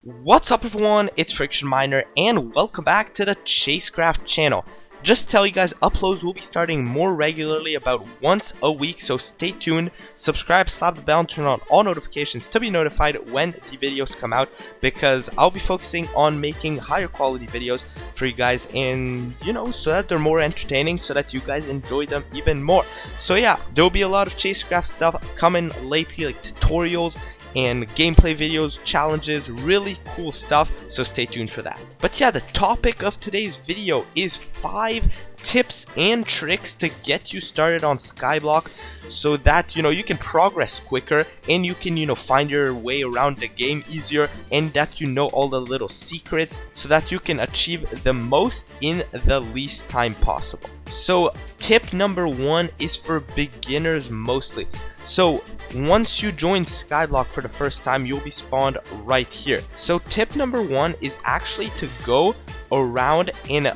What's up everyone, it's FrictionMiner and welcome back to the Chasecraft channel. Just to tell you guys, uploads will be starting more regularly, about once a week, so stay tuned, subscribe, slap the bell, and turn on all notifications to be notified when the videos come out, because I'll be focusing on making higher quality videos for you guys, and so that they're more entertaining, so that you guys enjoy them even more. So yeah, there'll be a lot of Chasecraft stuff coming lately, like tutorials and gameplay videos, challenges, really cool stuff, so stay tuned for that. But yeah, the topic of today's video is 5 tips and tricks to get you started on Skyblock, so that you can progress quicker and you can find your way around the game easier, and that all the little secrets so that you can achieve the most in the least time possible. So tip number 1 is for beginners mostly. So once you join Skyblock for the first time, you'll be spawned right here. So tip number 1 is actually to go around and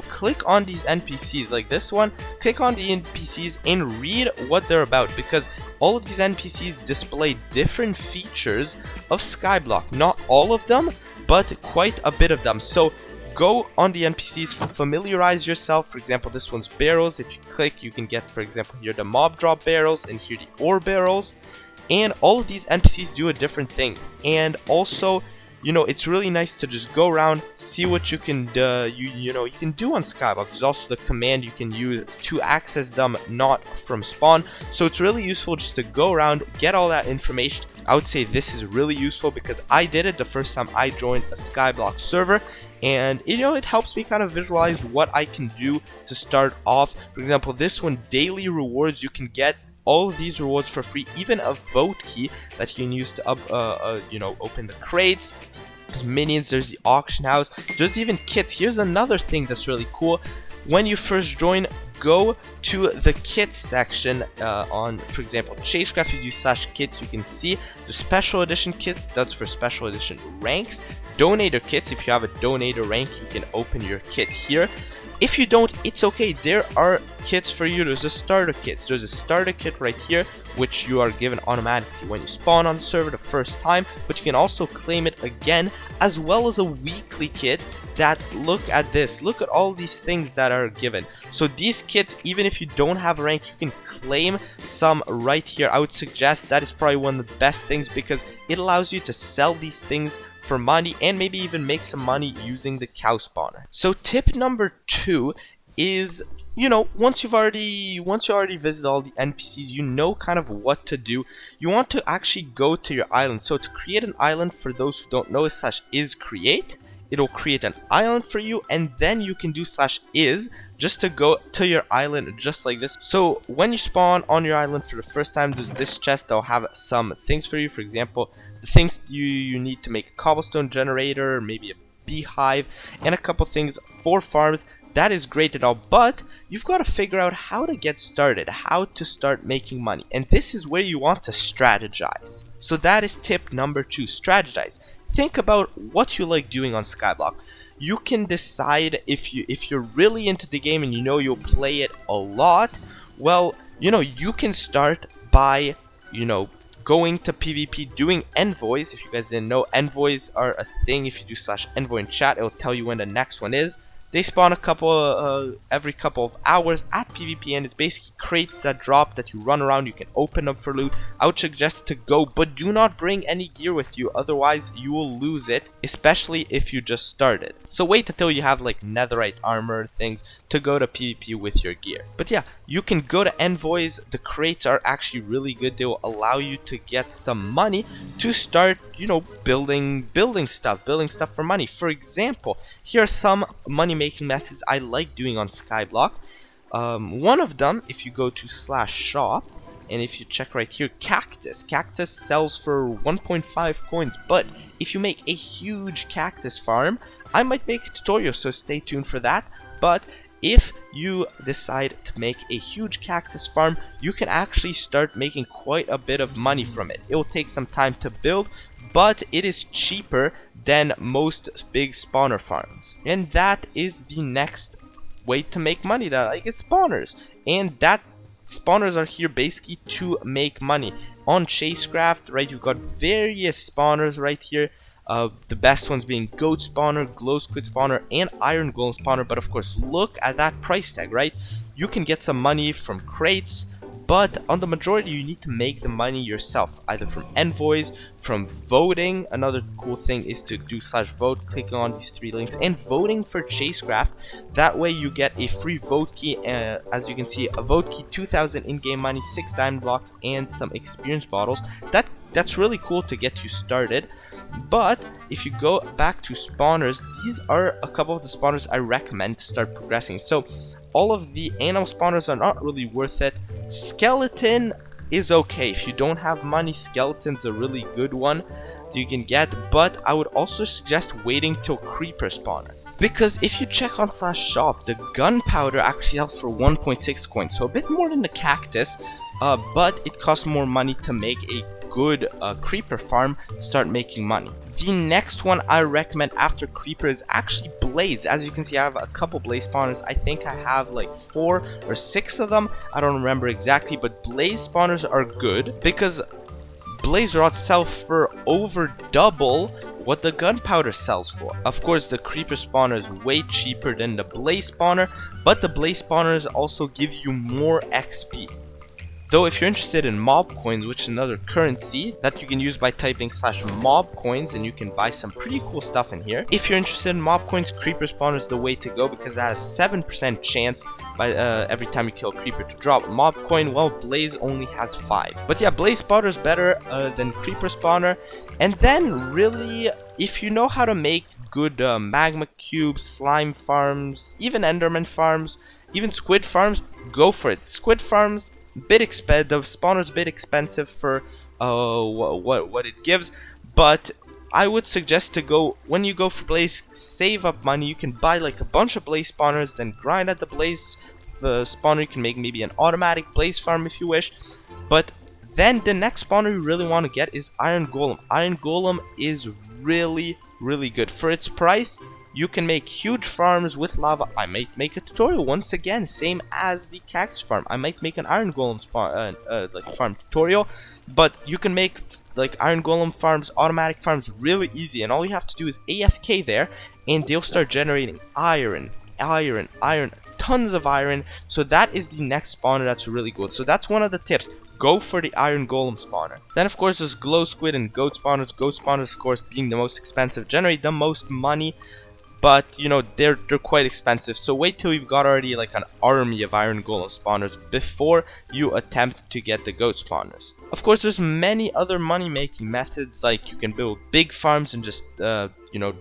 click on these NPCs like this one. Click on the NPCs and read what they're about, because all of these NPCs display different features of Skyblock. Not all of them, but quite a bit of them. So go on the NPCs, familiarize yourself. For example, this one's barrels. If you click, you can get, for example, here the mob drop barrels and here the ore barrels. And all of these NPCs do a different thing. And also, it's really nice to just go around, see what you can you can do on Skyblock. There's also the command you can use to access them not from spawn. So it's really useful just to go around, get all that information. I would say this is really useful because I did it the first time I joined a Skyblock server, and it helps me kind of visualize what I can do to start off. For example, this one, daily rewards, you can get all of these rewards for free, even a vote key that you can use to open the crates. There's minions, there's the auction house, there's even kits. Here's another thing that's really cool. When you first join, go to the kits section on, for example, Chasecraft. If you do /kits, you can see the special edition kits. That's for special edition ranks. Donator kits, if you have a donator rank, you can open your kit here. If you don't, it's okay. There are kits for you. There's a starter kit. There's a starter kit right here, which you are given automatically when you spawn on the server the first time, but you can also claim it again, as well as a weekly kit that, look at this, look at all these things that are given. So these kits, even if you don't have a rank, you can claim some right here. I would suggest that is probably one of the best things, because it allows you to sell these things for money and maybe even make some money using the cow spawner. So tip number 2 is, once you already visit all the NPCs, you know kind of what to do. You want to actually go to your island. So to create an island, for those who don't know, is /create. It'll create an island for you, and then you can do /is just to go to your island, just like this. So when you spawn on your island for the first time, there's this chest that'll have some things for you. For example, the things you need to make a cobblestone generator, maybe a beehive, and a couple things for farms. That is great and all, but you've got to figure out how to get started, how to start making money, and this is where you want to strategize. So that is tip number 2, strategize. Think about what you like doing on Skyblock. You can decide if you're really into the game and you'll play it a lot. Well, you can start by going to PvP, doing envoys. If you guys didn't know, envoys are a thing. If you do /envoy in chat, it'll tell you when the next one is. They spawn every couple of hours at PvP, and it basically crates that drop that you run around. You can open up for loot. I would suggest to go, but do not bring any gear with you, otherwise you will lose it, especially if you just started. So wait until you have like netherite armor things to go to PvP with your gear. But yeah, you can go to envoys. The crates are actually really good. They will allow you to get some money to start building stuff for money. For example, here are some money making methods I like doing on Skyblock. One of them, if you go to /shop, and if you check right here, cactus sells for 1.5 coins. But if you make a huge cactus farm, I might make a tutorial, so stay tuned for that. But if you decide to make a huge cactus farm, you can actually start making quite a bit of money from it. It will take some time to build, but it is cheaper than most big spawner farms. And that is the next way to make money, it's spawners. And that spawners are here basically to make money. On Chasecraft, right, you've got various spawners right here. The best ones being goat spawner, glow squid spawner, and iron golem spawner. But of course, look at that price tag, right? You can get some money from crates, but on the majority you need to make the money yourself, either from envoys, from voting. Another cool thing is to do /vote, clicking on these 3 links and voting for Chasecraft. That way you get a free vote key, as you can see, a vote key, 2,000 in-game money, 6 diamond blocks, and some experience bottles. That's really cool to get you started. But if you go back to spawners, these are a couple of the spawners I recommend to start progressing. So all of the animal spawners are not really worth it. Skeleton is okay. If you don't have money, skeleton's a really good one that you can get, but I would also suggest waiting till creeper spawner. Because if you check on /shop, the gunpowder actually sells for 1.6 coins, so a bit more than the cactus, but it costs more money to make a good creeper farm to start making money. The next one I recommend after creeper is actually blaze. As you can see, I have a couple blaze spawners. I think I have like 4 or 6 of them. I don't remember exactly, but blaze spawners are good because blaze rods sell for over double what the gunpowder sells for. Of course, the creeper spawner is way cheaper than the blaze spawner, but the blaze spawners also give you more XP. Though if you're interested in mob coins, which is another currency that you can use by typing /mob coins, and you can buy some pretty cool stuff in here. If you're interested in mob coins, creeper spawner is the way to go because that has 7% chance by every time you kill a creeper to drop a mob coin. Well, blaze only has 5. But yeah, blaze spawner is better than creeper spawner. And then really, if you know how to make good magma cubes, slime farms, even enderman farms, even squid farms, go for it. Squid farms, the spawner's a bit expensive for what it gives, but I would suggest to go, when you go for blaze, save up money. You can buy like a bunch of blaze spawners, then grind at the blaze spawner. You can make maybe an automatic blaze farm if you wish, but then the next spawner you really want to get is iron golem. Iron golem is really good for its price. You can make huge farms with lava. I might make a tutorial once again, same as the cactus farm. I might make an iron golem farm tutorial, but you can make like iron golem farms, automatic farms, really easy. And all you have to do is AFK there, and they'll start generating iron, tons of iron. So that is the next spawner that's really good. So that's one of the tips. Go for the iron golem spawner. Then of course there's glow squid and goat spawners. Goat spawners, of course, being the most expensive, generate the most money. But you know, they're quite expensive, so wait till you've got already like an army of iron golem spawners before you attempt to get the goat spawners. Of course, there's many other money making methods, like you can build big farms and just you know,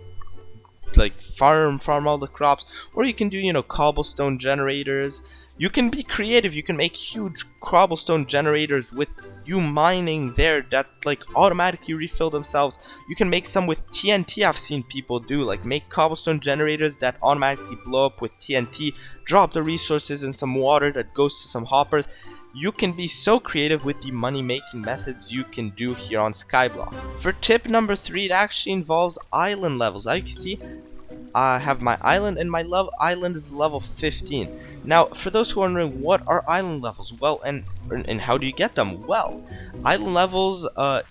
like farm all the crops, or you can do, you know, cobblestone generators. You can be creative. You can make huge cobblestone generators with you mining there that like automatically refill themselves. You can make some with TNT. I've seen people do, like make cobblestone generators that automatically blow up with TNT, drop the resources in some water that goes to some hoppers. You can be so creative with the money making methods you can do here on Skyblock. For tip number 3, it actually involves island levels. As you can see, I have my island, and my island is level 15. Now, for those who are wondering, what are island levels? Well, and how do you get them? Well, island levels,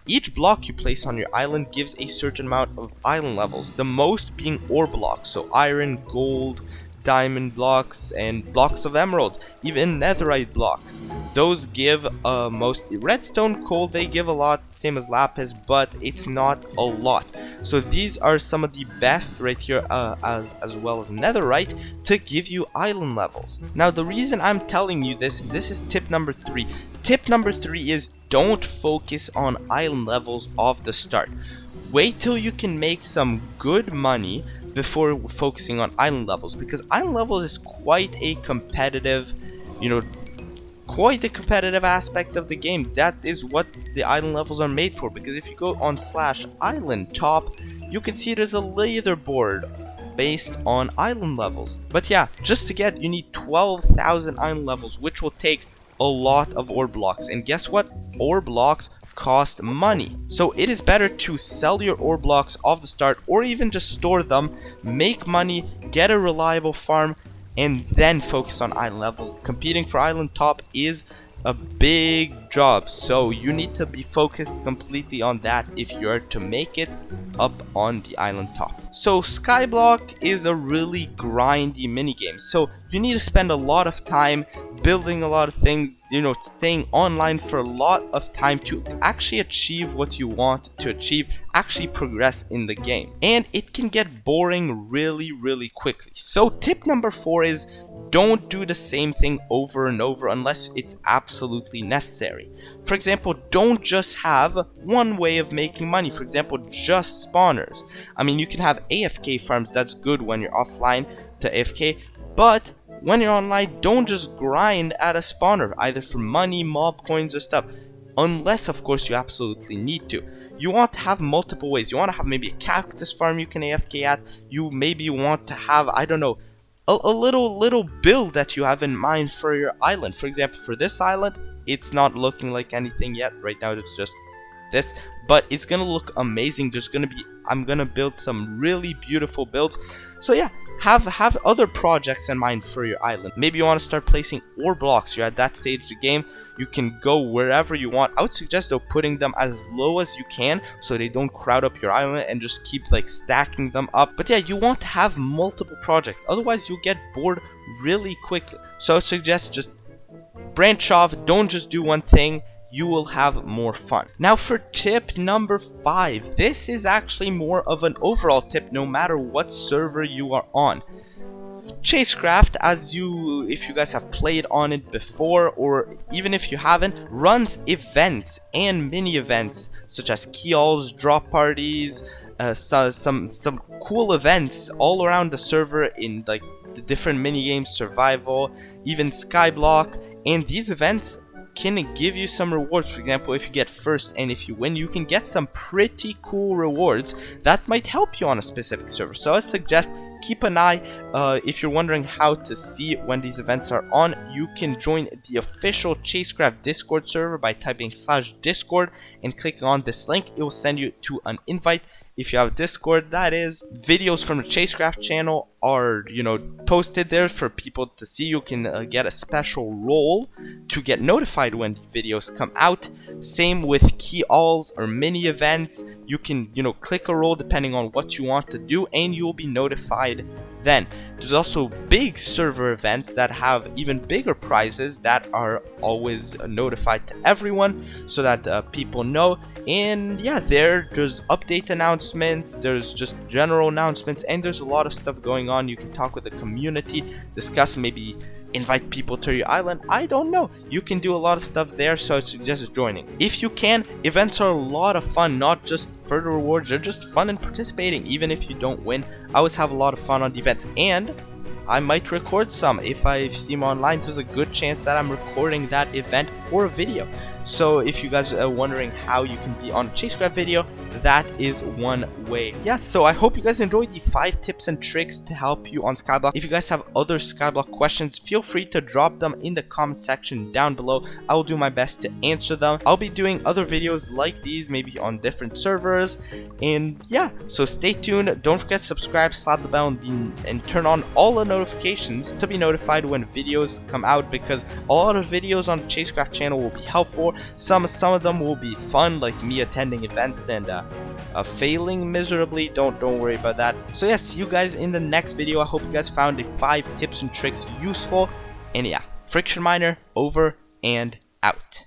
each block you place on your island gives a certain amount of island levels. The most being ore blocks, so iron, gold, diamond blocks, and blocks of emerald, even netherite blocks. Those give mostly redstone. Coal, they give a lot, same as lapis, but it's not a lot. So these are some of the best right here, as well as netherite, to give you island levels. Now the reason I'm telling you this is tip number 3. Tip number 3 is don't focus on island levels off the start. Wait till you can make some good money before focusing on island levels, because island levels is quite a competitive, you know, quite a competitive aspect of the game. That is what the island levels are made for, because if you go on /island top, you can see there's a leaderboard based on island levels. But yeah, just to get, you need 12,000 island levels, which will take a lot of ore blocks. And guess what? Ore blocks cost money, so it is better to sell your ore blocks off the start, or even just store them, make money, get a reliable farm, and then focus on island levels. Competing for island top is a big job, so you need to be focused completely on that if you are to make it up on the island top. So Skyblock is a really grindy minigame, so you need to spend a lot of time building a lot of things, you know, staying online for a lot of time to actually achieve what you want to achieve, actually progress in the game. And it can get boring really quickly. So tip number 4 is don't do the same thing over and over unless it's absolutely necessary. For example, don't just have one way of making money. For example, just spawners. I mean, you can have AFK farms, that's good when you're offline to AFK, but when you're online, don't just grind at a spawner, either for money, mob coins, or stuff. Unless, of course, you absolutely need to. You want to have multiple ways. You want to have maybe a cactus farm you can AFK at. You maybe want to have, I don't know, a little build that you have in mind for your island. For example, for this island, it's not looking like anything yet. Right now, it's just this. But it's going to look amazing. There's going to be, I'm going to build some really beautiful builds. So yeah. Have other projects in mind for your island. Maybe you want to start placing ore blocks. You're at that stage of the game. You can go wherever you want. I would suggest though putting them as low as you can so they don't crowd up your island and just keep like stacking them up. But yeah, you want to have multiple projects. Otherwise you'll get bored really quickly. So I would suggest just branch off. Don't just do one thing. You will have more fun. Now for tip number 5, this is actually more of an overall tip no matter what server you are on. Chasecraft, if you guys have played on it before, or even if you haven't, runs events and mini events such as key-alls, drop parties, some cool events all around the server in like the different mini games, survival, even Skyblock, and these events can give you some rewards. For example, if you get first and if you win, you can get some pretty cool rewards that might help you on a specific server. So I suggest keep an eye. If you're wondering how to see when these events are on, you can join the official Chasecraft Discord server by typing /Discord and clicking on this link. It will send you to an invite. If you have Discord, that is, videos from the Chasecraft channel are, you know, posted there for people to see. You can get a special role to get notified when the videos come out. Same with key-alls or mini events. You can, you know, click a role depending on what you want to do and you will be notified then. There's also big server events that have even bigger prizes that are always notified to everyone so that people know. And yeah, there's update announcements, there's just general announcements, and there's a lot of stuff going on. You can talk with the community, discuss, maybe invite people to your island. I don't know. You can do a lot of stuff there, so I suggest joining. If you can, events are a lot of fun, not just for the rewards, they're just fun in participating. Even if you don't win, I always have a lot of fun on the events, and I might record some. If I see them online, there's a good chance that I'm recording that event for a video. So if you guys are wondering how you can be on a Chasecraft video, that is one way. Yeah, so I hope you guys enjoyed the 5 tips and tricks to help you on Skyblock. If you guys have other Skyblock questions, feel free to drop them in the comment section down below. I will do my best to answer them. I'll be doing other videos like these, maybe on different servers. And yeah, so stay tuned. Don't forget to subscribe, slap the bell, and turn on all the notifications to be notified when videos come out, because a lot of videos on the Chasecraft channel will be helpful. Some of them will be fun, like me attending events and failing miserably. Don't worry about that. So yeah, see you guys in the next video. I hope you guys found the 5 tips and tricks useful. And yeah, FrictionMiner over and out.